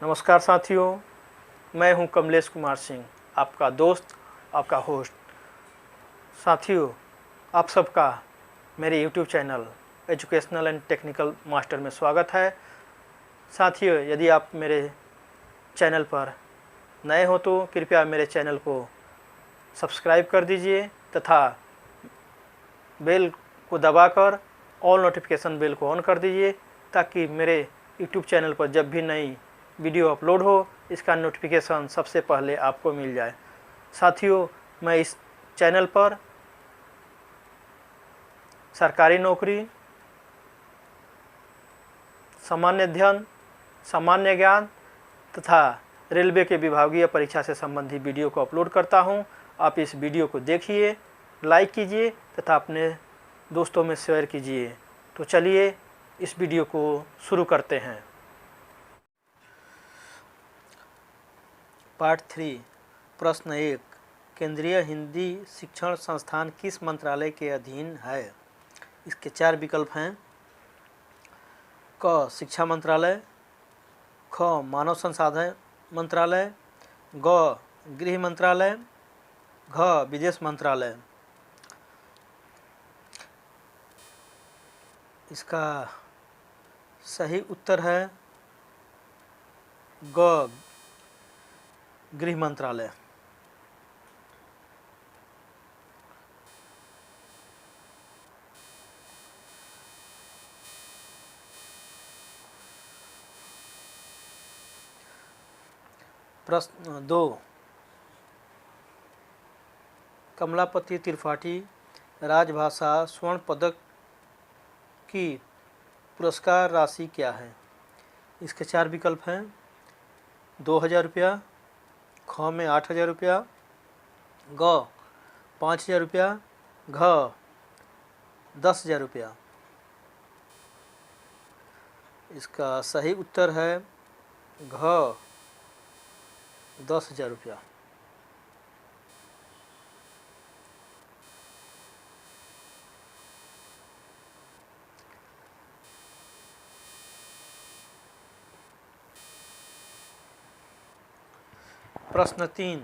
नमस्कार साथियों, मैं हूं कमलेश कुमार सिंह, आपका दोस्त, आपका होस्ट। साथियों, आप सबका मेरे YouTube channel educational and technical master में स्वागत है। साथियों, यदि आप मेरे चैनल पर नए हो तो कृपया मेरे चैनल को सब्सक्राइब कर दीजिए तथा बेल को दबाकर ऑल नोटिफिकेशन बेल को ऑन कर दीजिए ताकि मेरे YouTube चैनल पर जब भी नई वीडियो अपलोड हो इसका नोटिफिकेशन सबसे पहले आपको मिल जाए। साथियों, मैं इस चैनल पर सरकारी नौकरी, सामान्य अध्ययन, सामान्य ज्ञान तथा रेलवे के विभागीय परीक्षा से संबंधित वीडियो को अपलोड करता हूं। आप इस वीडियो को देखिए, लाइक कीजिए तथा अपने दोस्तों में शेयर कीजिए। तो चलिए इस वीडियो को शुरू करते हैं। पार्ट 3, प्रश्न 1, केंद्रीय हिंदी शिक्षण संस्थान किस मंत्रालय के अधीन है? इसके 4 विकल्प हैं। क शिक्षा मंत्रालय, ख मानव संसाधन मंत्रालय, ग गृह मंत्रालय, घ विदेश मंत्रालय। इसका सही उत्तर है ग गृह मंत्रालय। प्रश्न 2, कमलापति त्रिपाठी राजभाषा स्वर्ण पदक की पुरस्कार राशि क्या है? इसके 4 विकल्प हैं। 2000 रुपया, ख में 8000 रुपया, ग 5000 रुपया, घ 10,000 रुपया। इसका सही उत्तर है घ 10,000 रुपया। प्रश्न 3,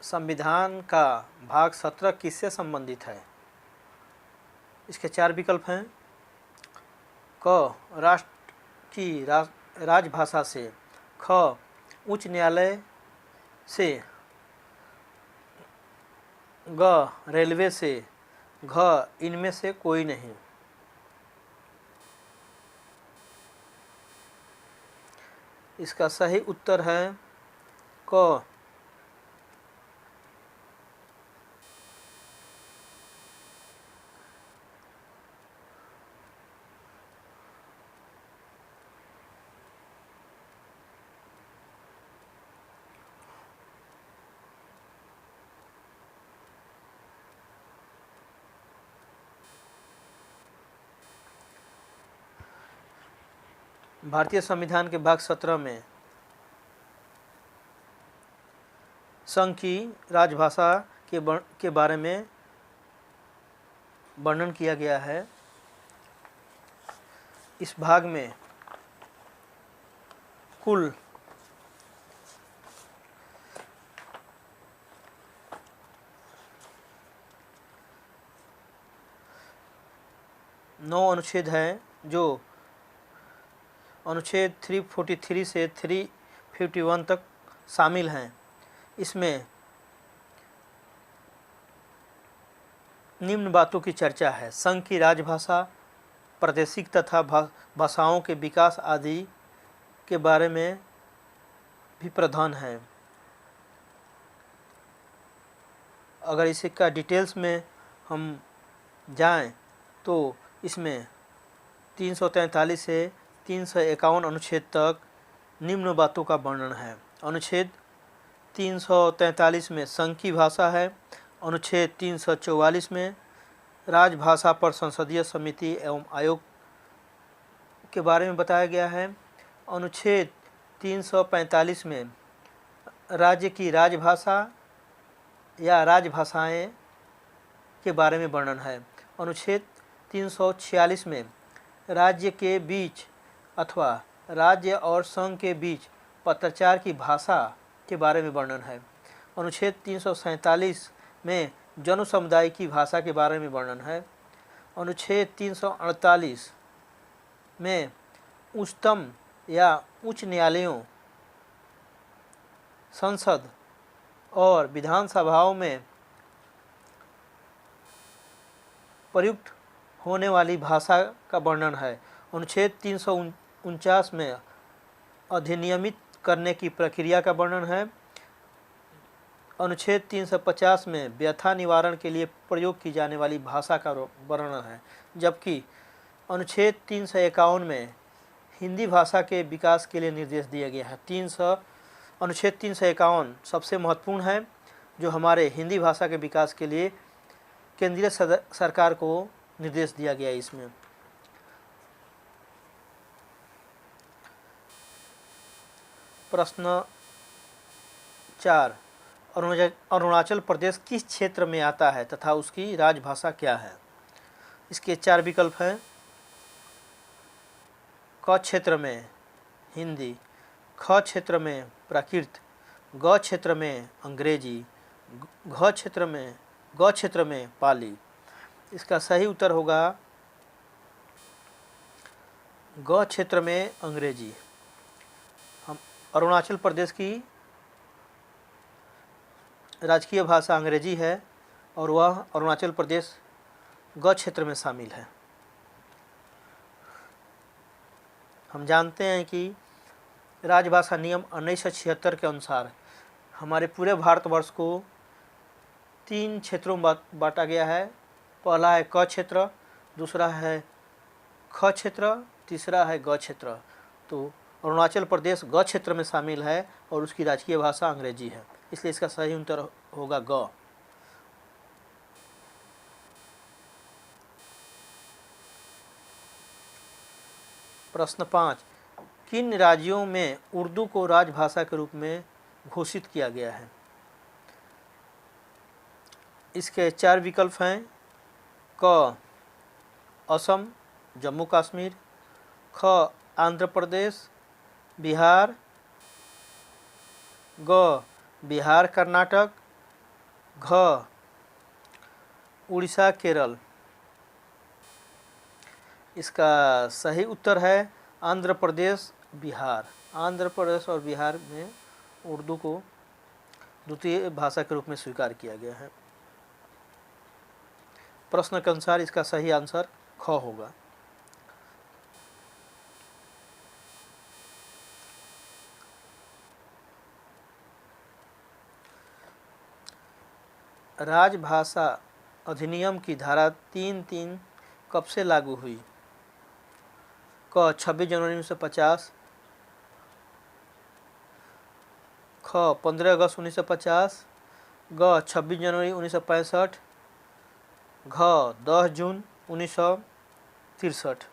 संविधान का भाग 17 किससे संबंधित है? इसके 4 विकल्प हैं। क राष्ट्र की राजभाषा से, ख उच्च न्यायालय से, ग रेलवे से, घ इनमें से कोई नहीं। इसका सही उत्तर है क भारतीय संविधान के भाग 17 में संघ की राजभाषा के बारे में वर्णन किया गया है। इस भाग में कुल 9 अनुच्छेद हैं, जो अनुच्छेद 343 से 351 तक शामिल हैं। इसमें निम्न बातों की चर्चा है। संघ की राजभाषा, प्रादेशिक तथा भाषाओं के विकास आदि के बारे में भी प्रावधान है। अगर इसका डिटेल्स में हम जाएं तो इसमें 343 से 351 अनुच्छेद तक निम्न बातों का वर्णन है। अनुच्छेद 343 में संघ की भाषा है। अनुच्छेद 344 में राजभाषा पर संसदीय समिति एवं आयोग के बारे में बताया गया है। अनुच्छेद 345 में राज्य की राजभाषा या राजभाषाएं के बारे में वर्णन है। अनुच्छेद 346 में राज्य के बीच अथवा राज्य और संघ के बीच पत्राचार की भाषा के बारे में वर्णन है। अनुच्छेद 347 में जन समुदाय की भाषा के बारे में वर्णन है। अनुच्छेद 348 में उच्चतम या उच्च न्यायालयों, संसद और विधानसभाओं में प्रयुक्त होने वाली भाषा का वर्णन है। अनुच्छेद 349 में अधिनियमित करने की प्रक्रिया का वर्णन है। अनुच्छेद 350 में व्यथा निवारण के लिए प्रयोग की जाने वाली भाषा का वर्णन है, जबकि अनुच्छेद 351 में हिंदी भाषा के विकास के लिए निर्देश दिया गया है। अनुच्छेद 351 सबसे महत्वपूर्ण है, जो हमारे हिंदी भाषा के विकास के लिए केंद्रीय सरकार को निर्देश दिया गया है। इसमें प्रश्न 4, अरुणाचल प्रदेश किस क्षेत्र में आता है तथा उसकी राजभाषा क्या है? इसके 4 विकल्प हैं। क क्षेत्र में हिंदी, ख क्षेत्र में प्राकृत, ग क्षेत्र में अंग्रेजी, ग क्षेत्र में पाली। इसका सही उत्तर होगा ग क्षेत्र में अंग्रेजी। हम अरुणाचल प्रदेश की राजकीय भाषा अंग्रेजी है और वह अरुणाचल प्रदेश ग क्षेत्र में शामिल है। हम जानते हैं कि राजभाषा नियम 1976 के अनुसार हमारे पूरे भारतवर्ष को 3 क्षेत्रों में बांटा गया है। पहला है क क्षेत्र, दूसरा है ख क्षेत्र, तीसरा है ग क्षेत्र। तो अरुणाचल प्रदेश ग क्षेत्र में शामिल है और उसकी राजकीय भाषा अंग्रेजी है, इसलिए इसका सही उत्तर होगा ग। प्रश्न 5, किन राज्यों में उर्दू को राजभाषा के रूप में घोषित किया गया है? इसके 4 विकल्प हैं। क असम, जम्मू कश्मीर, ख आंध्र प्रदेश, बिहार, ग बिहार कर्नाटक, घ उड़ीसा केरल। इसका सही उत्तर है आंध्र प्रदेश, बिहार। आंध्र प्रदेश और बिहार में उर्दू को द्वितीय भाषा के रूप में स्वीकार किया गया है। प्रश्न के अनुसार इसका सही आंसर ख होगा। राजभाषा अधिनियम की धारा 3(3) कब से लागू हुई? क 26 जनवरी 1950, ख 15 अगस्त 1950, ग 26 जनवरी 1965, घ 10 जून 1963।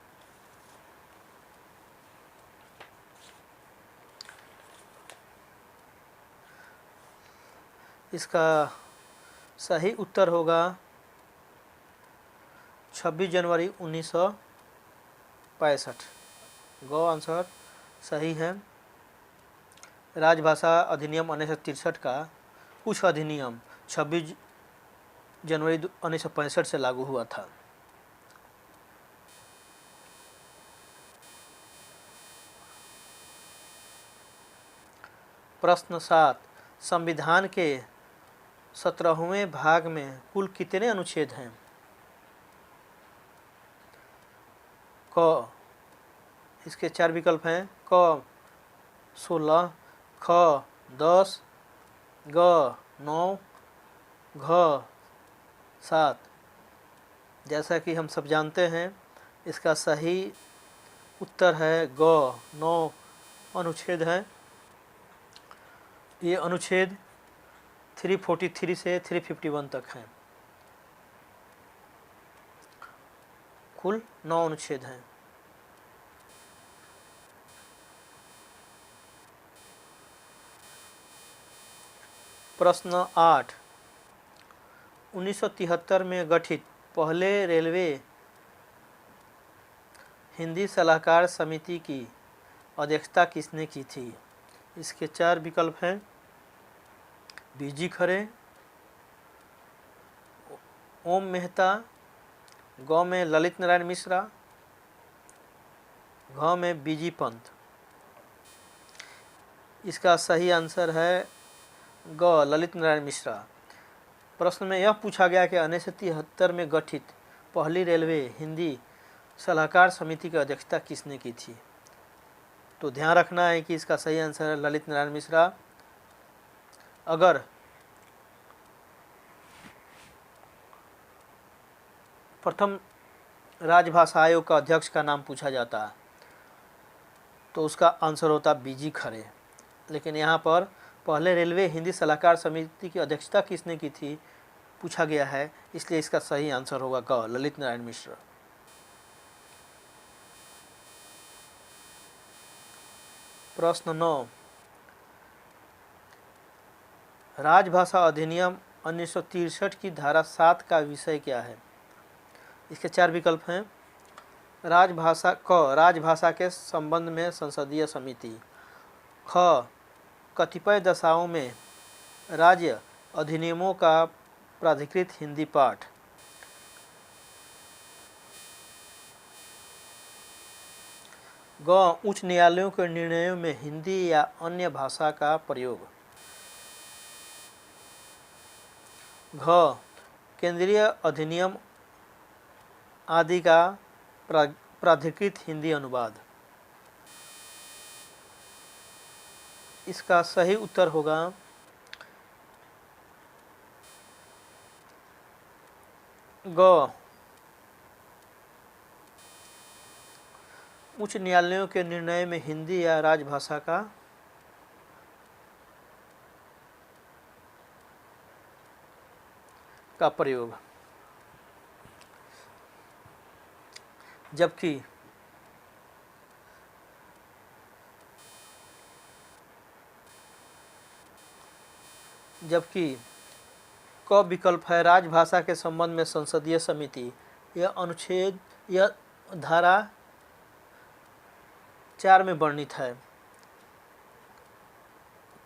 इसका सही उत्तर होगा 26 जनवरी 1965। ग आंसर सही है। राजभाषा अधिनियम 1963 का कुछ अधिनियम 26 जनवरी 1965 से लागू हुआ था। प्रश्न 7, संविधान के 17वें भाग में कुल कितने अनुच्छेद हैं? क इसके 4 विकल्प हैं। क 16, ख 10, ग 9, घ 7। जैसा कि हम सब जानते हैं, इसका सही उत्तर है ग 9 अनुच्छेद है। ये अनुच्छेद 343 से 351 तक हैं। कुल 9 अनुच्छेद हैं। प्रश्न 8, 1973 में गठित पहले रेलवे हिंदी सलाहकार समिति की अध्यक्षता किसने की थी? इसके 4 विकल्प हैं। बीजी खरे, ओम मेहता, ग में ललित नारायण मिश्रा, घ में बीजी पंत। इसका सही आंसर है ग ललित नारायण मिश्रा। प्रश्न में यह पूछा गया कि 1973 में गठित पहली रेलवे हिंदी सलाहकार समिति की अध्यक्षता किसने की थी? तो ध्यान रखना है कि इसका सही आंसर है ललित नारायण मिश्रा। अगर प्रथम राजभाषा आयोग का अध्यक्ष का नाम पूछा जाता तो उसका आंसर होता बीजी खरे, लेकिन यहाँ पर पहले रेलवे हिंदी सलाहकार समिति की अध्यक्षता किसने की थी पूछा गया है, इसलिए इसका सही आंसर होगा क ललित नारायण मिश्र। प्रश्न 9, राजभाषा अधिनियम 1963 की धारा 7 का विषय क्या है? इसके 4 विकल्प हैं। राजभाषा के संबंध में संसदीय समिति, ख कतिपय दशाओं में राज्य अधिनियमों का प्राधिकृत हिंदी पाठ, ग उच्च न्यायालयों के निर्णयों में हिंदी या अन्य भाषा का प्रयोग, घ केंद्रीय अधिनियम आदि का प्राधिकृत हिंदी अनुवाद। इसका सही उत्तर होगा ग उच्च न्यायालयों के निर्णय में हिंदी या राजभाषा का प्रयोग। जबकि क विकल्प है राजभाषा के संबंध में संसदीय समिति, यह धारा 4 में वर्णित है।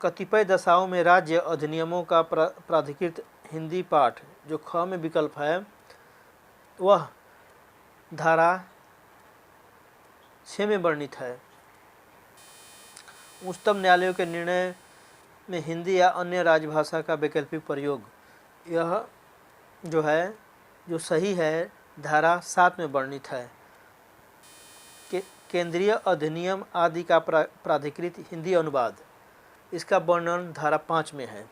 कतिपय दशाओं में राज्य अधिनियमों का प्राधिकृत हिंदी पाठ, जो ख में विकल्प है, वह धारा 6 में वर्णित है। उच्चतम न्यायालयों के निर्णय में हिंदी या अन्य राजभाषा का वैकल्पिक प्रयोग, यह जो सही है धारा 7 में वर्णित है। केंद्रीय अधिनियम आदि का प्राधिकृत हिंदी अनुवाद, इसका वर्णन धारा 5 में है।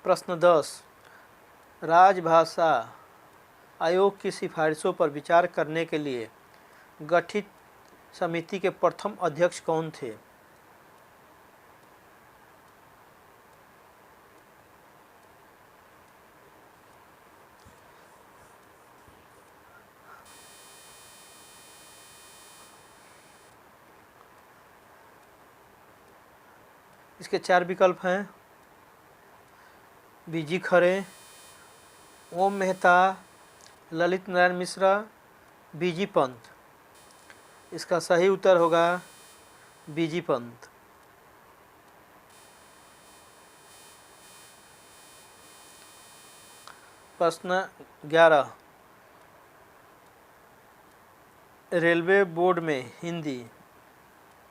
प्रश्न 10, राजभाषा आयोग की सिफारिशों पर विचार करने के लिए गठित समिति के प्रथम अध्यक्ष कौन थे? इसके 4 विकल्प हैं। बीजी खरे, ओम मेहता, ललित नारायण मिश्रा, बीजी पंत। इसका सही उत्तर होगा बीजी पंत। प्रश्न 11, रेलवे बोर्ड में हिंदी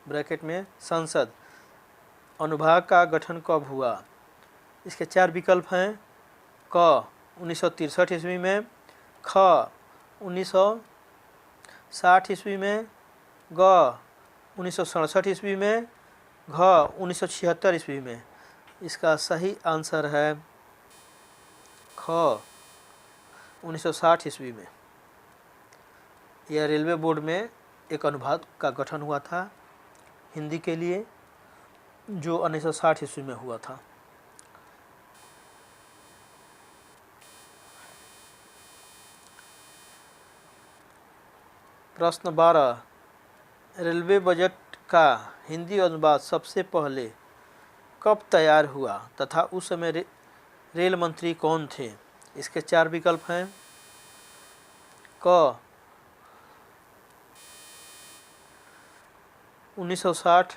ब्रैकेट में संसद अनुभाग का गठन कब हुआ? इसके 4 विकल्प हैं। क 1963 ईस्वी में, ख 1960 ईस्वी में, ग 1967 ईस्वी में, घ 1976 ईस्वी में। इसका सही आंसर है ख 1960 ईस्वी में। यह रेलवे बोर्ड में एक अनुभाग का गठन हुआ था हिंदी के लिए, जो 1960 ईस्वी में हुआ था। प्रश्न 12, रेलवे बजट का हिंदी अनुवाद सबसे पहले कब तैयार हुआ तथा उस समय रेल मंत्री कौन थे? इसके 4 विकल्प हैं। क 1960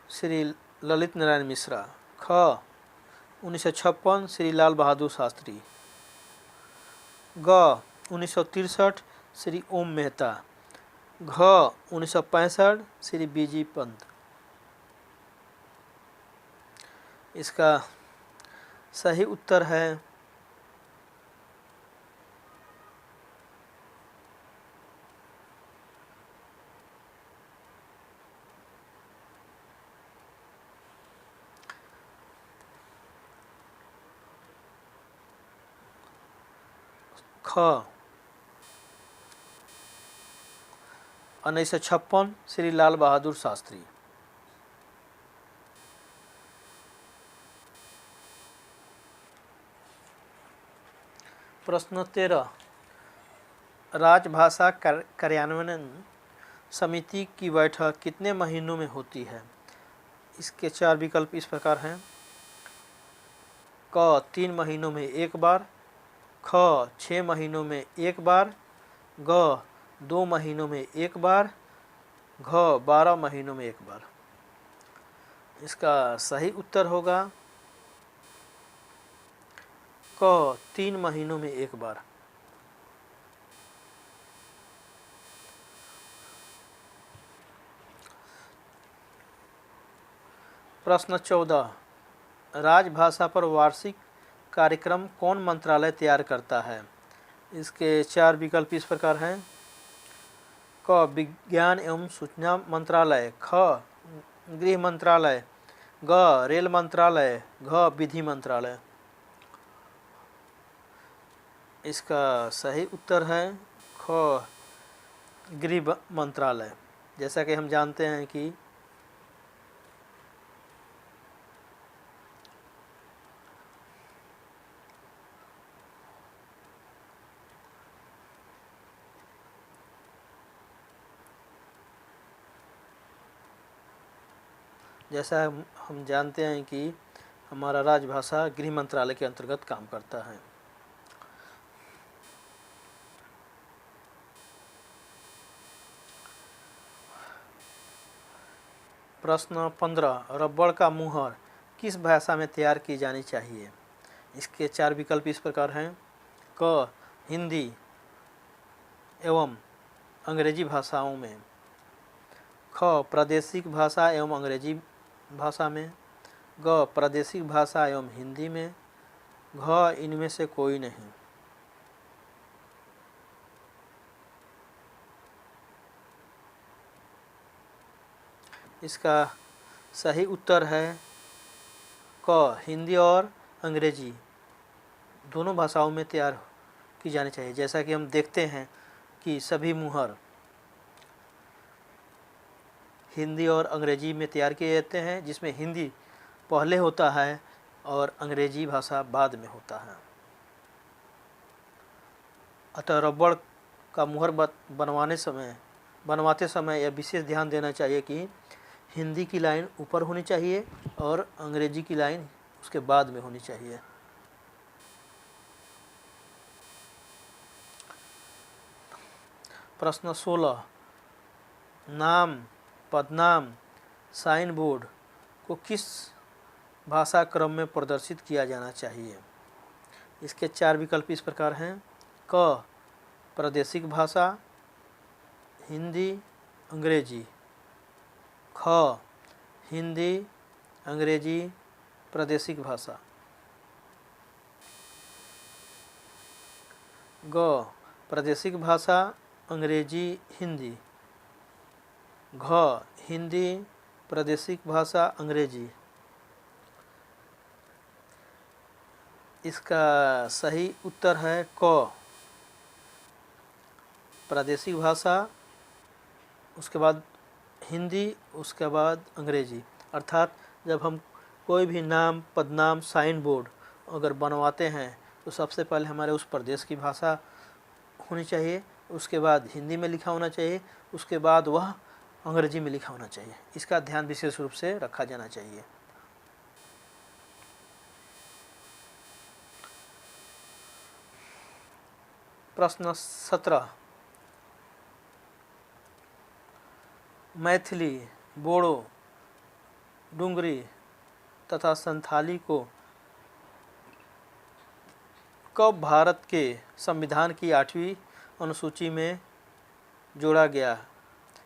श्री ललित नारायण मिश्रा। ख 1956 श्री लाल बहादुर शास्त्री। ग 1963 श्री ओम मेहता। घ 1965 श्री बीजी पंत। इसका सही उत्तर है ख 1956 श्री लाल बहादुर शास्त्री। प्रश्न 13, राजभाषा कार्यान्वयन समिति की बैठक कितने महीनों में होती है? इसके 4 विकल्प इस प्रकार हैं। क 3 महीनों में एक बार। ख 6 महीनों में एक बार। ग 2 महीनों में एक बार। घ 12 महीनों में एक बार। इसका सही उत्तर होगा क 3 महीनों में एक बार। प्रश्न 14, राजभाषा पर वार्षिक कार्यक्रम कौन मंत्रालय तैयार करता है? इसके 4 विकल्प इस प्रकार हैं। क विज्ञान एवं सूचना मंत्रालय। ख गृह मंत्रालय। ग रेल मंत्रालय। घ विधि मंत्रालय। इसका सही उत्तर है ख गृह मंत्रालय। जैसा कि हम जानते हैं कि हमारा राजभाषा गृह मंत्रालय के अंतर्गत काम करता है। प्रश्न 15, रबड़ का मुहर किस भाषा में तैयार की जानी चाहिए? इसके 4 विकल्प इस प्रकार हैं। क हिंदी एवं अंग्रेजी भाषाओं में। ख प्रादेशिक भाषा एवं अंग्रेजी भाषा में। ग प्रादेशिक भाषा एवं हिंदी में। घ इनमें से कोई नहीं। इसका सही उत्तर है क हिंदी और अंग्रेजी दोनों भाषाओं में तैयार की जानी चाहिए। जैसा कि हम देखते हैं कि सभी मुहर हिंदी और अंग्रेजी में तैयार किए जाते हैं, जिसमें हिंदी पहले होता है और अंग्रेजी भाषा बाद में होता है। अतः रबड़ का मुहर बनवाते समय यह विशेष ध्यान देना चाहिए कि हिंदी की लाइन ऊपर होनी चाहिए और अंग्रेजी की लाइन उसके बाद में होनी चाहिए। प्रश्न 16, नाम, पदनाम, साइन बोर्ड को किस भाषा क्रम में प्रदर्शित किया जाना चाहिए? इसके 4 विकल्प इस प्रकार हैं। क प्रादेशिक भाषा, हिंदी, अंग्रेजी। ख हिंदी, अंग्रेजी, प्रादेशिक भाषा। ग प्रादेशिक भाषा, अंग्रेजी, हिंदी। घ हिंदी, प्रादेशिक भाषा, अंग्रेजी। इसका सही उत्तर है क प्रादेशिक भाषा, उसके बाद हिंदी, उसके बाद अंग्रेजी। अर्थात जब हम कोई भी नाम, पदनाम, साइन बोर्ड अगर बनवाते हैं तो सबसे पहले हमारे उस प्रदेश की भाषा होनी चाहिए, उसके बाद हिंदी में लिखा होना चाहिए, उसके बाद वह अंग्रेजी में लिखा होना चाहिए। इसका ध्यान विशेष रूप से रखा जाना चाहिए। प्रश्न 17, मैथिली, बोडो, डुंगरी तथा संथाली को कब भारत के संविधान की 8वीं अनुसूची में जोड़ा गया?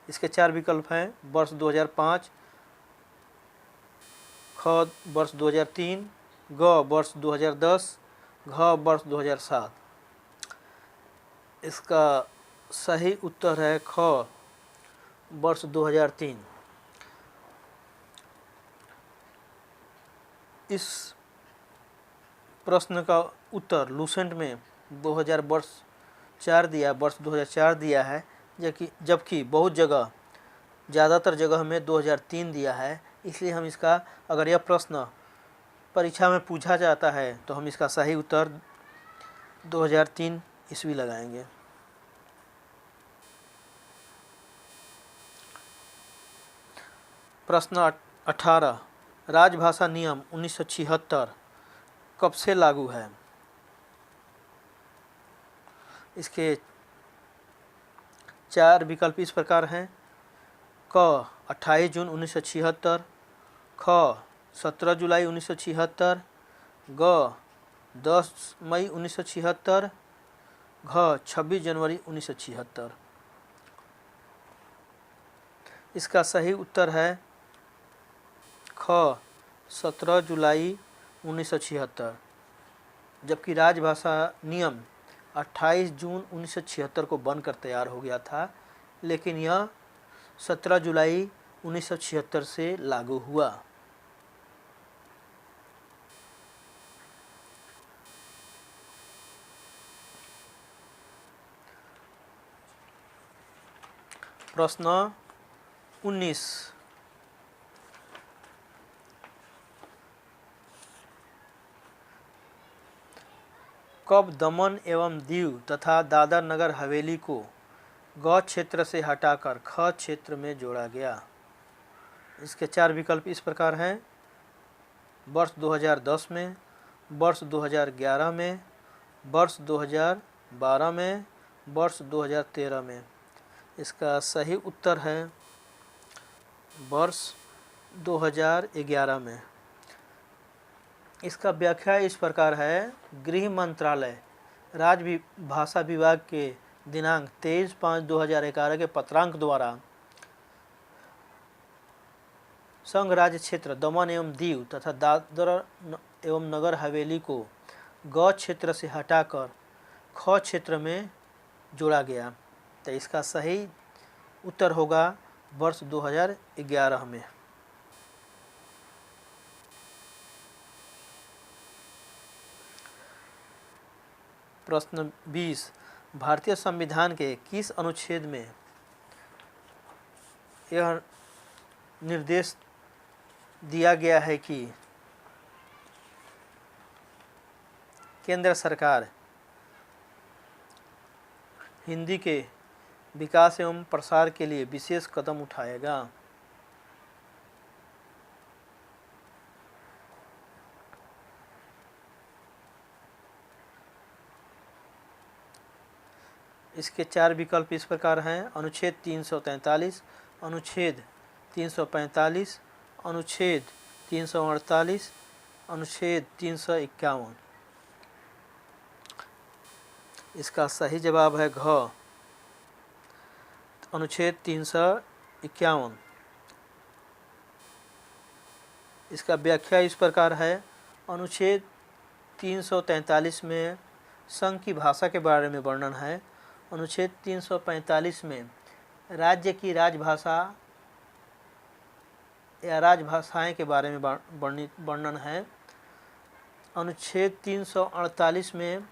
इसके 4 विकल्प हैं: वर्ष 2005, ख वर्ष 2003, ग वर्ष 2010, घ वर्ष 2007। इसका सही उत्तर है ख वर्ष 2003। इस प्रश्न का उत्तर लूसेंट में 2004 दिया है, जबकि बहुत जगह, ज़्यादातर जगह में 2003 दिया है। इसलिए हम इसका, अगर यह प्रश्न परीक्षा में पूछा जाता है तो हम इसका सही उत्तर 2003 ईस्वी लगाएंगे। प्रश्न 18, राजभाषा नियम 1976 कब से लागू है? इसके 4 विकल्प इस प्रकार हैं: क 28 जून 1976, ख 17 जुलाई 1976, ग 10 मई 1976, घ 26 जनवरी 1976। इसका सही उत्तर है ख 17 जुलाई 1976, जबकि राजभाषा नियम 28 जून 1976 को बनकर तैयार हो गया था, लेकिन यह 17 जुलाई 1976 से लागू हुआ। प्रश्न 19, कब दमन एवं दीव तथा दादर नगर हवेली को ग क्षेत्र से हटाकर ख क्षेत्र में जोड़ा गया? इसके 4 विकल्प इस प्रकार हैं: वर्ष 2010 में, वर्ष 2011 में, वर्ष 2012 में, वर्ष 2013 में। इसका सही उत्तर है वर्ष 2011 में। इसका व्याख्या इस प्रकार है: गृह मंत्रालय राजभाषा विभाग के दिनांक 23/5/2011 के पत्रांक द्वारा संघ राज्य क्षेत्र दमन एवं दीव तथा दादर एवं नगर हवेली को ग क्षेत्र से हटाकर ख क्षेत्र में जोड़ा गया। तो इसका सही उत्तर होगा वर्ष 2011 में। प्रश्न 20, भारतीय संविधान के किस अनुच्छेद में यह निर्देश दिया गया है कि केंद्र सरकार हिंदी के विकास एवं प्रसार के लिए विशेष कदम उठाएगा? इसके 4 विकल्प इस प्रकार हैं: अनुच्छेद 343, अनुच्छेद 345, अनुच्छेद 348, अनुच्छेद 351। इसका सही जवाब है घ अनुच्छेद 351। इसका व्याख्या इस प्रकार है: अनुच्छेद 343 में संघ की भाषा के बारे में वर्णन है। अनुच्छेद 345 में राज्य की राजभाषा या राजभाषाएं के बारे में वर्णन है। अनुच्छेद 348 में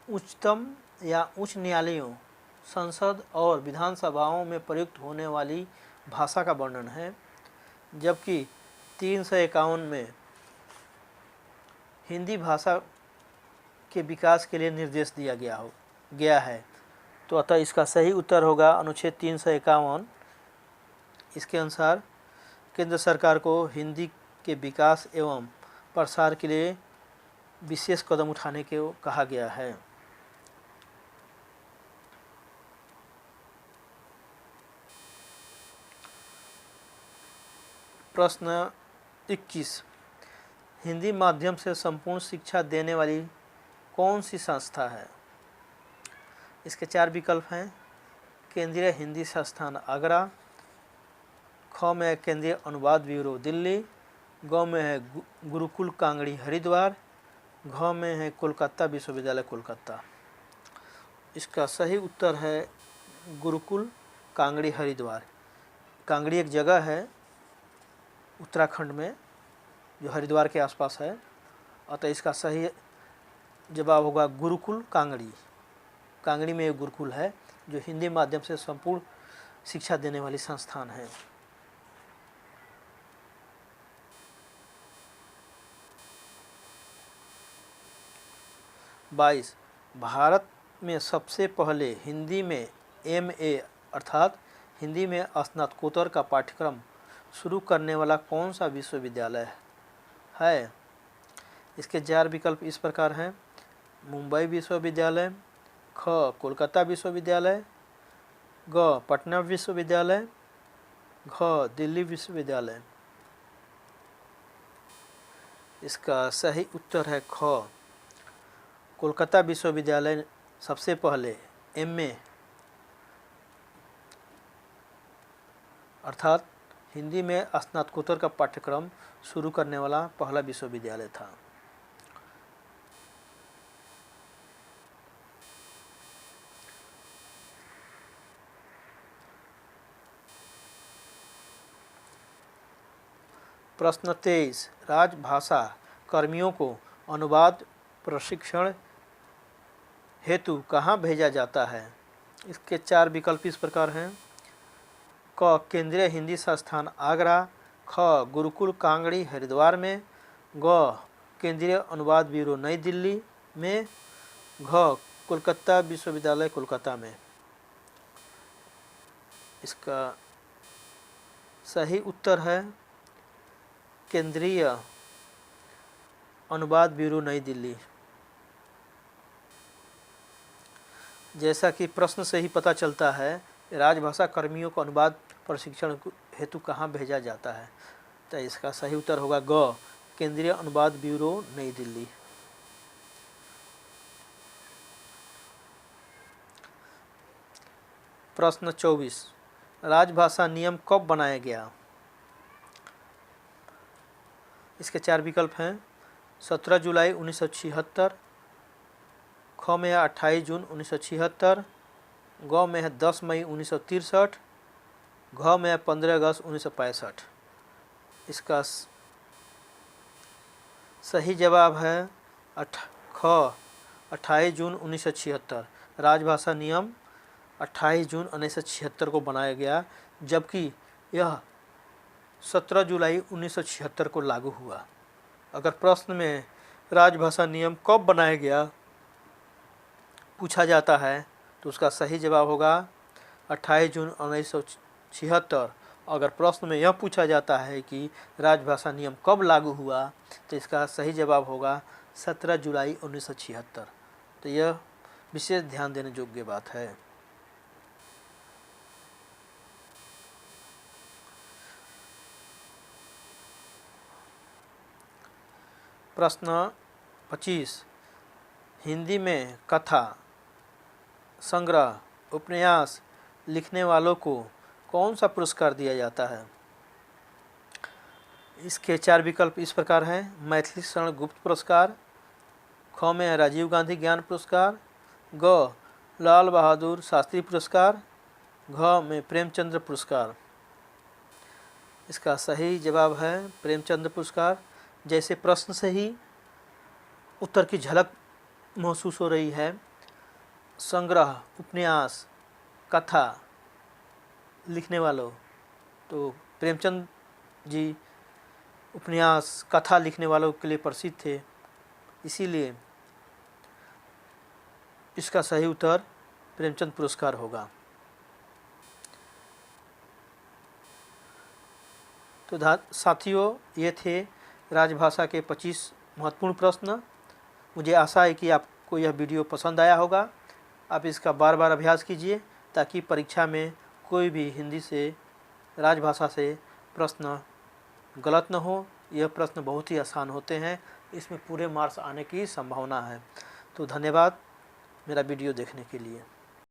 उच्चतम या उच्च न्यायालयों, संसद और विधानसभाओं में प्रयुक्त होने वाली भाषा का वर्णन है, जबकि 351 में हिंदी भाषा के विकास के लिए निर्देश दिया गया है। तो अतः इसका सही उत्तर होगा अनुच्छेद 351। इसके अनुसार केंद्र सरकार को हिंदी के विकास एवं प्रसार के लिए विशेष कदम उठाने को कहा गया है। प्रश्न 21, हिंदी माध्यम से संपूर्ण शिक्षा देने वाली कौन सी संस्था है? इसके 4 विकल्प हैं। केंद्रीय हिंदी संस्थान आगरा, ख में है केंद्रीय अनुवाद ब्यूरो दिल्ली, ग में है गुरुकुल कांगड़ी हरिद्वार, घ में है कोलकाता विश्वविद्यालय कोलकाता। इसका सही उत्तर है गुरुकुल कांगड़ी हरिद्वार। कांगड़ी एक जगह है उत्तराखंड में जो हरिद्वार के आसपास है, अतः इसका सही जवाब होगा गुरुकुल कांगड़ी। कांगड़ी में एक गुरुकुल है जो हिंदी माध्यम से संपूर्ण शिक्षा देने वाली संस्थान है। बाईस, भारत में सबसे पहले हिंदी में MA अर्थात हिंदी में स्नातकोत्तर का पाठ्यक्रम शुरू करने वाला कौन सा विश्वविद्यालय है? इसके 4 विकल्प इस प्रकार हैं। मुंबई विश्वविद्यालय, ख कोलकाता विश्वविद्यालय, ग पटना विश्वविद्यालय, घ दिल्ली विश्वविद्यालय। इसका सही उत्तर है ख कोलकाता विश्वविद्यालय सबसे पहले MA अर्थात हिंदी में स्नातकोत्तर का पाठ्यक्रम शुरू करने वाला पहला विश्वविद्यालय था। प्रश्न 23, राजभाषा कर्मियों को अनुवाद प्रशिक्षण हेतु कहाँ भेजा जाता है? इसके 4 विकल्प इस प्रकार हैं। क केंद्रीय हिंदी संस्थान आगरा, ख गुरुकुल कांगड़ी हरिद्वार में, ग केंद्रीय अनुवाद ब्यूरो नई दिल्ली में, घ कोलकाता विश्वविद्यालय कोलकाता में। इसका सही उत्तर है केंद्रीय अनुवाद ब्यूरो नई दिल्ली। जैसा कि प्रश्न से ही पता चलता है, राजभाषा कर्मियों को अनुवाद प्रशिक्षण हेतु कहाँ भेजा जाता है, तो इसका सही उत्तर होगा ग केंद्रीय अनुवाद ब्यूरो नई दिल्ली। प्रश्न 24, राजभाषा नियम कब बनाया गया? इसके 4 विकल्प हैं। 17 जुलाई 1976, ख में है 28 जून 1976, ग में है 10 मई 1963, घ में है 15 अगस्त 1965। इसका सही जवाब है ख 28 जून 1976। राजभाषा नियम 28 जून 1976 को बनाया गया, जबकि यह 17 जुलाई 1976 को लागू हुआ। अगर प्रश्न में राजभाषा नियम कब बनाया गया पूछा जाता है तो उसका सही जवाब होगा 28 जून 1976। अगर प्रश्न में यह पूछा जाता है कि राजभाषा नियम कब लागू हुआ तो इसका सही जवाब होगा 17 जुलाई 1976। तो यह विशेष ध्यान देने योग्य बात है। प्रश्न 25, हिंदी में कथा, संग्रह, उपन्यास लिखने वालों को कौन सा पुरस्कार दिया जाता है? इसके 4 विकल्प इस प्रकार हैं। मैथिली शरण गुप्त पुरस्कार, ख में है राजीव गांधी ज्ञान पुरस्कार, ग लाल बहादुर शास्त्री पुरस्कार, घ में प्रेमचंद्र पुरस्कार। इसका सही जवाब है प्रेमचंद्र पुरस्कार। जैसे प्रश्न से ही उत्तर की झलक महसूस हो रही है, संग्रह, उपन्यास, कथा लिखने वालों, तो प्रेमचंद जी उपन्यास कथा लिखने वालों के लिए प्रसिद्ध थे, इसीलिए इसका सही उत्तर प्रेमचंद पुरस्कार होगा। तो साथियों, ये थे राजभाषा के 25 महत्वपूर्ण प्रश्न। मुझे आशा है कि आपको यह वीडियो पसंद आया होगा। आप इसका बार बार अभ्यास कीजिए ताकि परीक्षा में कोई भी हिंदी से राजभाषा से प्रश्न गलत न हो। यह प्रश्न बहुत ही आसान होते हैं, इसमें पूरे मार्क्स आने की संभावना है। तो धन्यवाद मेरा वीडियो देखने के लिए।